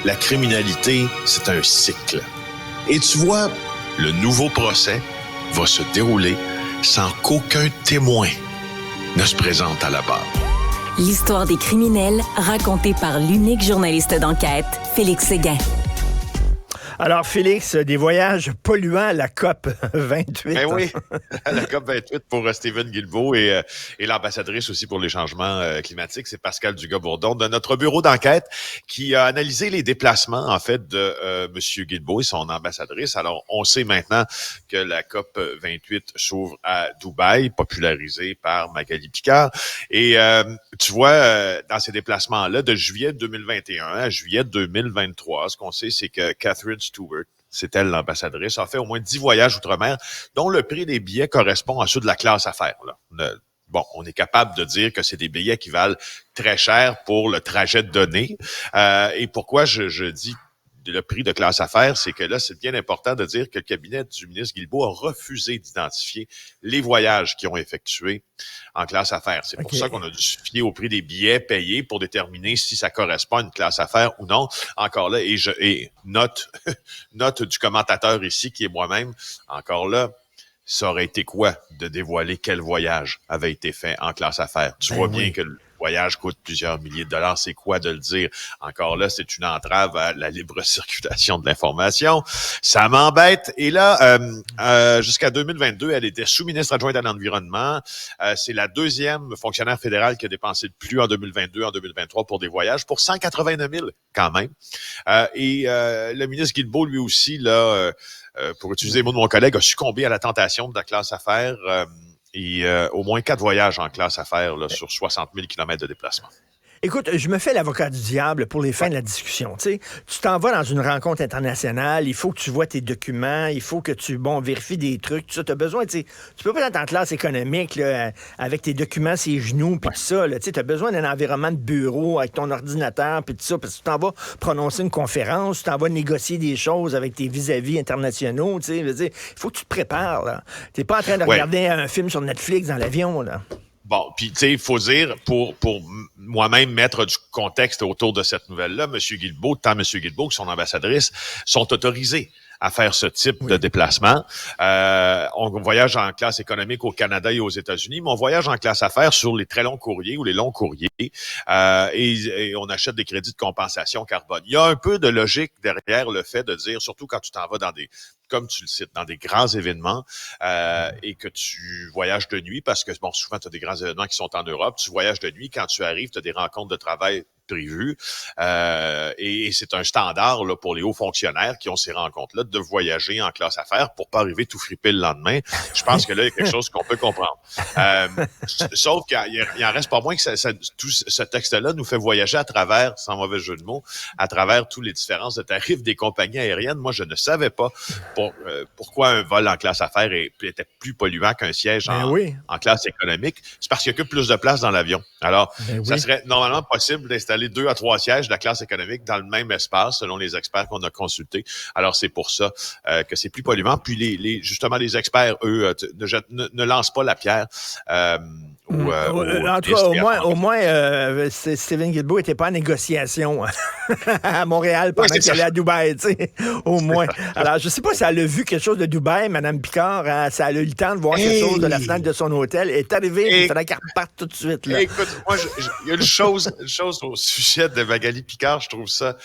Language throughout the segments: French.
la criminalité, c'est un cycle. Et tu vois, le nouveau procès va se dérouler sans qu'aucun témoin ne se présente à la barre. L'histoire des criminels racontée par l'unique journaliste d'enquête, Félix Séguin. Alors, Félix, des voyages polluants à la COP 28. Ben oui, à la COP 28 pour Stephen Guilbeault et l'ambassadrice aussi pour les changements climatiques, c'est Pascal Dugas-Bourdon de notre bureau d'enquête qui a analysé les déplacements, en fait, de M. Guilbeault et son ambassadrice. Alors, on sait maintenant que la COP 28 s'ouvre à Dubaï, popularisée par Magali Picard. Et tu vois, dans ces déplacements-là, de juillet 2021 à juillet 2023, ce qu'on sait, c'est que Catherine Stewart, c'est elle l'ambassadrice, a fait au moins 10 voyages outre-mer, dont le prix des billets correspond à ceux de la classe affaires. Là. Bon, on est capable de dire que c'est des billets qui valent très cher pour le trajet donné. Et pourquoi je dis le prix de classe affaires, c'est que là, c'est bien important de dire que le cabinet du ministre Guilbeault a refusé d'identifier les voyages qu'ils ont effectués en classe affaires. C'est pour ça qu'on a dû se fier au prix des billets payés pour déterminer si ça correspond à une classe affaires ou non. Encore là, et note du commentateur ici, qui est moi-même, encore là, ça aurait été quoi de dévoiler quel voyage avait été fait en classe affaires? Tu vois bien que le voyage coûte plusieurs milliers de dollars. C'est quoi de le dire? Encore là, c'est une entrave à la libre circulation de l'information. Ça m'embête. Et là, jusqu'à 2022, elle était sous-ministre adjointe à l'environnement. C'est la deuxième fonctionnaire fédérale qui a dépensé le plus en 2022, en 2023 pour des voyages, pour 189 000 quand même. Le ministre Guilbeault, lui aussi, là, pour utiliser les mots de mon collègue, a succombé à la tentation de la classe affaires et au moins 4 voyages en classe affaires là, sur 60 000 km de déplacement. Écoute, je me fais l'avocat du diable pour les fins de la discussion. Tu t'en vas dans une rencontre internationale, il faut que tu vois tes documents, il faut que tu vérifies des trucs, tout ça. Tu as besoin, tu peux pas être en classe économique là, avec tes documents sur les genoux, puis tout ça. Tu as besoin d'un environnement de bureau avec ton ordinateur, puis tout ça, parce que tu t'en vas prononcer une conférence, tu t'en vas négocier des choses avec tes vis-à-vis internationaux. Il faut que tu te prépares. Tu n'es pas en train de regarder un film sur Netflix dans l'avion. Là. Bon, puis tu sais, il faut dire, pour moi-même mettre du contexte autour de cette nouvelle-là, M. Guilbeault, tant M. Guilbeault que son ambassadrice sont autorisés à faire ce type de déplacement. On voyage en classe économique au Canada et aux États-Unis, mais on voyage en classe affaires sur les très longs courriers ou les longs courriers et on achète des crédits de compensation carbone. Il y a un peu de logique derrière le fait de dire, surtout quand tu t'en vas dans des, comme tu le cites, dans des grands événements et que tu voyages de nuit, parce que bon, souvent tu as des grands événements qui sont en Europe, tu voyages de nuit, quand tu arrives, tu as des rencontres de travail prévues et c'est un standard là, pour les hauts fonctionnaires qui ont ces rencontres-là de voyager en classe affaires pour pas arriver tout fripper le lendemain. Je pense que là, il y a quelque chose qu'on peut comprendre. Sauf qu'il en reste pas moins que tout ce texte-là nous fait voyager à travers, sans mauvais jeu de mots, à travers toutes les différences de tarifs des compagnies aériennes. Moi, je ne savais pas pourquoi un vol en classe affaires était plus polluant qu'un siège en classe économique. C'est parce qu'il n'y a que plus de place dans l'avion. Alors, ça serait normalement possible d'installer 2 à 3 sièges de la classe économique dans le même espace, selon les experts qu'on a consultés. Alors, c'est pour ça que c'est plus polluant. Puis, justement, les experts, eux, ne lancent pas la pierre en tout cas, au moins Stephen Guilbeault n'était pas en négociation à Montréal pendant qu'il allait à Dubaï, tu sais, au moins. Alors, je sais pas si elle a vu quelque chose de Dubaï, Mme Picard, hein, si elle a eu le temps de voir quelque chose de la fenêtre de son hôtel. Elle est arrivée, il fallait qu'elle reparte tout de suite. Là. Écoute, moi, il y a une chose au sujet de Magali Picard, je trouve ça...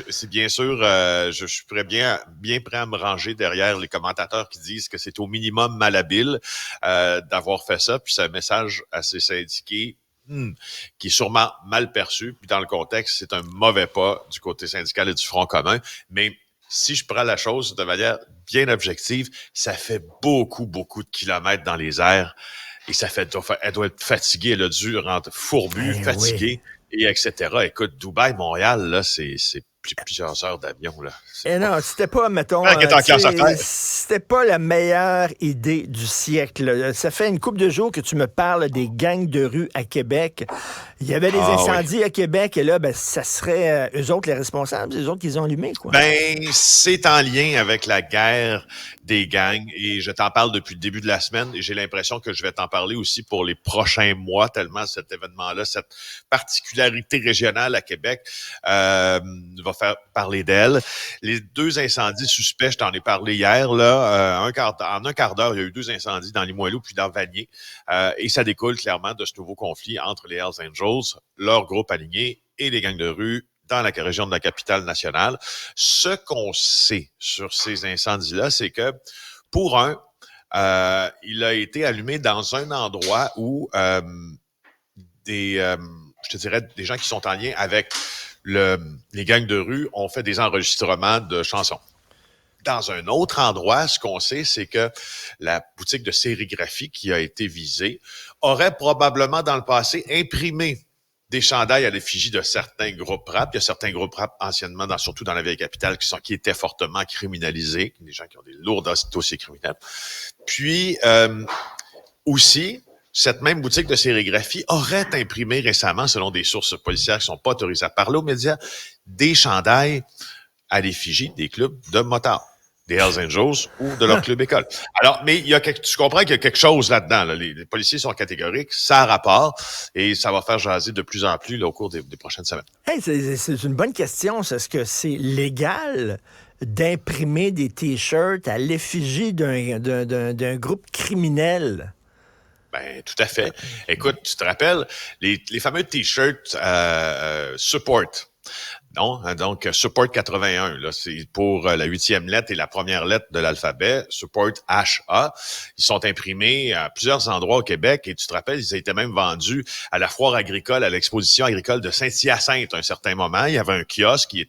c'est bien sûr, je suis bien prêt à me ranger derrière les commentateurs qui disent que c'est au minimum malhabile d'avoir fait ça, puis c'est un message assez syndiqué qui est sûrement mal perçu, puis dans le contexte, c'est un mauvais pas du côté syndical et du Front commun, mais si je prends la chose de manière bien objective, ça fait beaucoup, beaucoup de kilomètres dans les airs, et elle doit être fatiguée, elle a dû rentrer fourbue, fatiguée, et etc. Écoute, Dubaï, Montréal, là, c'est plusieurs heures d'avion, là. Et non, c'était pas, mettons, c'était pas la meilleure idée du siècle. Ça fait une couple de jours que tu me parles des gangs de rue à Québec. Il y avait des incendies à Québec et là, ça serait eux autres les responsables, eux autres qui les ont allumés, quoi. C'est en lien avec la guerre des gangs et je t'en parle depuis le début de la semaine et j'ai l'impression que je vais t'en parler aussi pour les prochains mois tellement cet événement-là, cette particularité régionale à Québec va faire parler d'elle. Les 2 incendies suspects, je t'en ai parlé hier, là, en un quart d'heure, il y a eu 2 incendies dans Limoilou puis dans Vanier et ça découle clairement de ce nouveau conflit entre les Hells Angels, leur groupe aligné et les gangs de rue dans la région de la capitale nationale. Ce qu'on sait sur ces incendies-là, c'est que pour il a été allumé dans un endroit où des gens qui sont en lien avec les gangs de rue ont fait des enregistrements de chansons. Dans un autre endroit, ce qu'on sait, c'est que la boutique de sérigraphie qui a été visée aurait probablement dans le passé imprimé des chandails à l'effigie de certains groupes rap. Il y a certains groupes rap anciennement, surtout dans la vieille capitale, qui étaient fortement criminalisés, des gens qui ont des lourds dossiers criminels. Puis, aussi, cette même boutique de sérigraphie aurait imprimé récemment, selon des sources policières qui ne sont pas autorisées à parler aux médias, des chandails à l'effigie des clubs de motards, des Hells Angels ou de leur club école. Alors, mais tu comprends qu'il y a quelque chose là-dedans. Là. Les policiers sont catégoriques, ça a rapport et ça va faire jaser de plus en plus là, au cours des prochaines semaines. Hey, c'est une bonne question. Est-ce que c'est légal d'imprimer des T-shirts à l'effigie d'un groupe criminel? Tout à fait. Écoute, tu te rappelles, les fameux T-shirts Support. Non, donc Support 81, là, c'est pour la 8e lettre et la première lettre de l'alphabet, Support HA. Ils sont imprimés à plusieurs endroits au Québec et tu te rappelles, ils étaient même vendus à la foire agricole, à l'exposition agricole de Saint-Hyacinthe à un certain moment. Il y avait un kiosque qui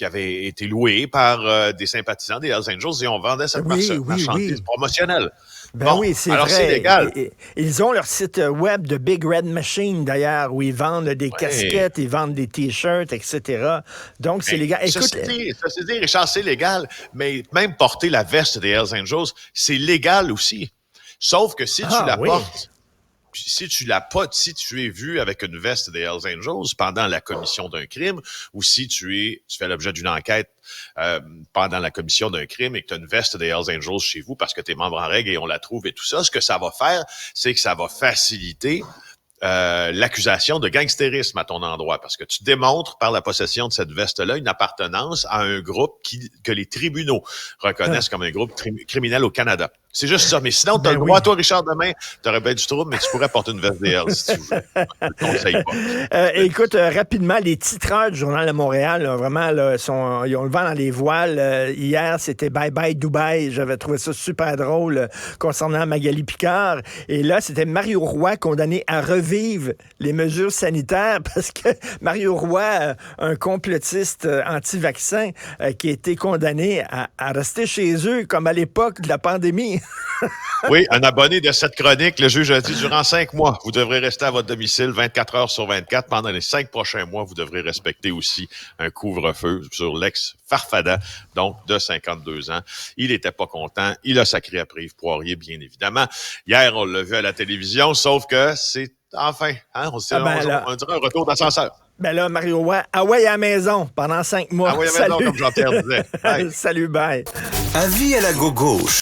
avait été loué par des sympathisants des Hells Angels et on vendait cette marchandise promotionnelle. Oui, c'est alors vrai. C'est légal. Ils ont leur site web de Big Red Machine, d'ailleurs, où ils vendent des casquettes, ils vendent des T-shirts, etc. Donc, c'est légal. Écoute, ça c'est dit, Richard, c'est légal, mais même porter la veste des Hells Angels, c'est légal aussi. Sauf que si tu la portes, si tu es vu avec une veste des Hells Angels pendant la commission d'un crime, ou si tu fais l'objet d'une enquête pendant la commission d'un crime et que tu as une veste des Hells Angels chez vous parce que tu es membre en règle et on la trouve et tout ça, ce que ça va faire, c'est que ça va faciliter l'accusation de gangstérisme à ton endroit, parce que tu démontres par la possession de cette veste-là une appartenance à un groupe que les tribunaux reconnaissent comme un groupe criminel au Canada. C'est juste ça. Mais sinon, tu as le droit, toi, Richard, demain, tu aurais bien du trouble, mais tu pourrais porter une veste des Hells si tu veux. Je te conseille pas. Écoute, rapidement, les titreurs du Journal de Montréal, là, vraiment, là, ils ont le vent dans les voiles. Hier, c'était Bye Bye Dubaï. J'avais trouvé ça super drôle concernant Magali Picard. Et là, c'était Mario Roy condamné à revivre les mesures sanitaires parce que Mario Roy, un complotiste anti-vaccin, qui a été condamné à rester chez eux comme à l'époque de la pandémie. Oui, un abonné de cette chronique, le juge a dit, durant 5 mois, vous devrez rester à votre domicile 24 heures sur 24. Pendant les 5 prochains mois, vous devrez respecter aussi un couvre-feu sur l'ex-Farfada, donc de 52 ans. Il n'était pas content. Il a sacré après Yves Poirier, bien évidemment. Hier, on l'a vu à la télévision, sauf que c'est enfin, on dirait un retour d'ascenseur. Ben là, Mario Roy, à la maison pendant 5 mois. À la maison, comme Jean-Pierre disait. Salut, bye. Avis à la gauche.